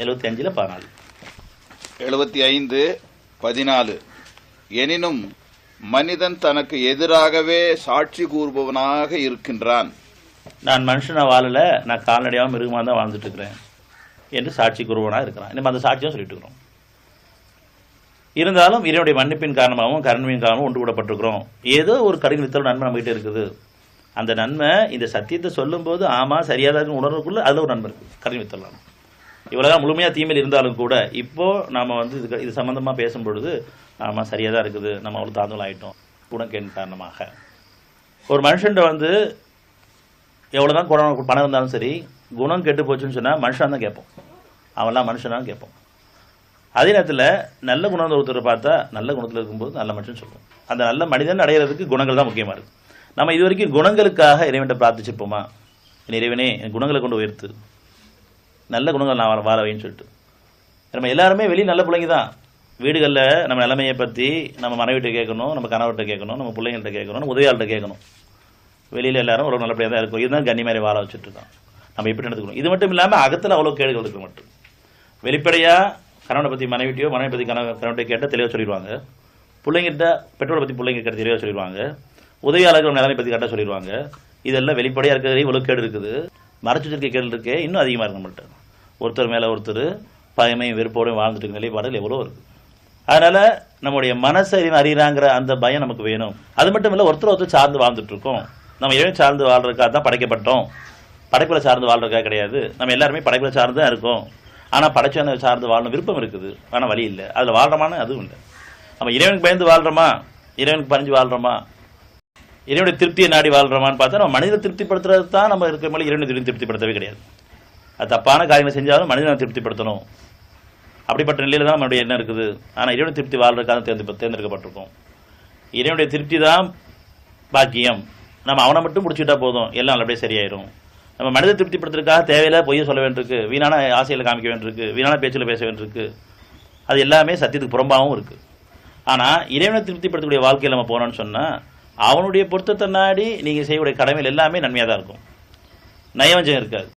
75ல் 14. 75:14. எனினும் மனிதன் தனக்கு எதிராகவே சாட்சி கூறுபவனாக இருக்கின்றான். நான் மனுஷனா வாழல, நான் கால்நடையாகவும் மிருகமாக தான் வாழ்ந்துட்டு இருக்கிறேன் என்று சாட்சி கூறுபவனாக இருக்கிறான். நம்ம அந்த சாட்சியாக சொல்லிட்டு இருக்கிறோம். இருந்தாலும் இறைவனுடைய மன்னிப்பின் காரணமாகவும் கருணையின் காரணமும் ஒன்று கூடப்பட்டிருக்கிறோம். ஏதோ ஒரு கடின வித்தல் நன்மை நம்மகிட்ட இருக்குது. அந்த நன்மை இந்த சத்தியத்தை சொல்லும்போது ஆமாம் சரியாக தான் உணர்வுக்குள்ள அதில் ஒரு நன்மை இருக்குது. கடின வித்தலாம் இவ்வளோதான் முழுமையாக தீமையில் இருந்தாலும் கூட இப்போது நாம் இது சம்மந்தமாக பேசும்பொழுது ஆமாம் சரியாக தான் இருக்குது, நம்ம அவ்வளோ தாழ்ந்தல் ஆகிட்டோம் குணக்கேன் காரணமாக. ஒரு மனுஷன்ட்ட எவ்வளோ தான் பணம் இருந்தாலும் சரி, குணம் கெட்டு போச்சுன்னு சொன்னால் மனுஷன் தான் கேட்போம். அவன்லாம் மனுஷனாக கேட்போம். அதே நேரத்தில் நல்ல குணம் ஒருத்தரை பார்த்தா நல்ல குணத்தில் இருக்கும்போது நல்ல மனுஷன் சொல்லுவோம். அந்த நல்ல மனிதன் அடைகிறதுக்கு குணங்கள் தான் முக்கியமாக இருக்குது. நம்ம இது வரைக்கும் குணங்களுக்காக இறைவன்கிட்ட பிரார்த்திச்சிருப்போமா? இறைவனே என் குணங்களை கொண்டு உயர்த்து, நல்ல குணங்கள் நான் வாழ வைன்னு சொல்லிட்டு. நம்ம எல்லாருமே வெளியே நல்ல பிள்ளைங்க தான். வீடுகளில் நம்ம நிலைமையை பற்றி நம்ம மனைவிட்ட கேட்கணும், நம்ம கணவர்கிட்ட கேட்கணும், நம்ம பிள்ளைங்கள்ட்ட கேட்கணும், நம்ம உதவியாளர்கிட்ட கேட்கணும். வெளியில் எல்லாரும் ஒரு நல்லபடியாக தான் இருக்கும். இதுதான் கன்னிமாரி வாழ வச்சுட்ருக்கோம். நம்ம எப்படி நடந்துக்கணும்? இது மட்டும் இல்லாமல் அகத்தில் அவ்வளோ கேடுகள் இருக்க மட்டும். வெளிப்படையாக கணவனை பற்றி மனைவிட்டையோ, மனைவி பற்றி கணவன்கிட்ட கேட்டால் தெளிவாக சொல்லிடுவாங்க. பிள்ளைங்கிட்ட பெற்றோரை பற்றி பிள்ளைங்க கேட்ட தெளிவாக சொல்லிடுவாங்க. உதவியாளர்கள் நிலைமை பற்றி கரெக்டாக சொல்லிடுவாங்க. இதெல்லாம் வெளிப்படையாக இருக்கிறதே இவ்வளோ கேடு இருக்குது. மறைச்சு வச்சிருக்க கேடு இருக்கே இன்னும் அதிகமாக இருக்க மாட்டேன். ஒருத்தர் மேலே ஒருத்தர் பயமையும் வெறுப்போடையும் வாழ்ந்துட்டு இருக்க நிலைப்பாடுகள் எவ்வளோ இருக்குது. அதனால் நம்முடைய மனசை அறிகிறாங்கிற அந்த பயம் நமக்கு வேணும். அது மட்டும் இல்லை, ஒருத்தர் சார்ந்து வாழ்ந்துட்டு இருக்கோம். நம்ம இறைவன் சார்ந்து வாழ்றதுக்காக தான் படைக்கப்பட்டோம். படைப்பில் சார்ந்து வாழ்றதுக்காக கிடையாது. நம்ம எல்லாருமே படைப்பில் சார்ந்து தான் இருக்கோம். ஆனால் படைச்சவனை சார்ந்து வாழணும் விருப்பம் இருக்குது, ஆனால் வழி இல்லை. அதில் வாழ்கிறோமான்னு அதுவும் இல்லை. நம்ம இறைவனுக்கு பயந்து வாழ்கிறோமா, இறைவனுக்கு பறிஞ்சு வாழ்கிறோமா, இறைவனுடைய திருப்தியை நாடி வாழ்கிறோமான்னு பார்த்தா நம்ம மனிதனை திருப்திப்படுத்துறது தான் நம்ம இருக்கிற மாதிரி இறைவனை திருப்திப்படுத்தவே கிடையாது. அது தப்பான காரியங்களை செஞ்சாலும் மனிதனை திருப்திப்படுத்தணும். அப்படிப்பட்ட நிலையில் தான் நம்மளுடைய எண்ணம் இருக்குது. ஆனால் இறைவனை திருப்தி வாழ்றதுக்காக தேர்ந்தெடுக்கப்பட்டிருக்கோம். இறைவனுடைய திருப்தி தான் பாக்கியம். நம்ம அவனை மட்டும் பிடிச்சிட்டா போதும், எல்லாம் நல்லபடியே சரியாயிரும். நம்ம மனித திருப்திப்படுத்துறதுக்காக தேவையில்லை பொய்ய சொல்ல வேண்டியிருக்கு, வீணான ஆசையில் காமிக்க வேண்டியிருக்கு, வீணான பேச்சில் பேச வேண்டியிருக்கு. அது எல்லாமே சத்தியத்துக்கு புறம்பாகவும் இருக்குது. ஆனால் இறைவனை திருப்திப்படுத்தக்கூடிய வாழ்க்கையில் நம்ம போனோம்னு சொன்னால் அவனுடைய பொருத்தத்தை நாடி நீங்கள் செய்யக்கூடிய கடமைகள் எல்லாமே நன்மையாக தான் இருக்கும். நயவஞ்சம் இருக்காது.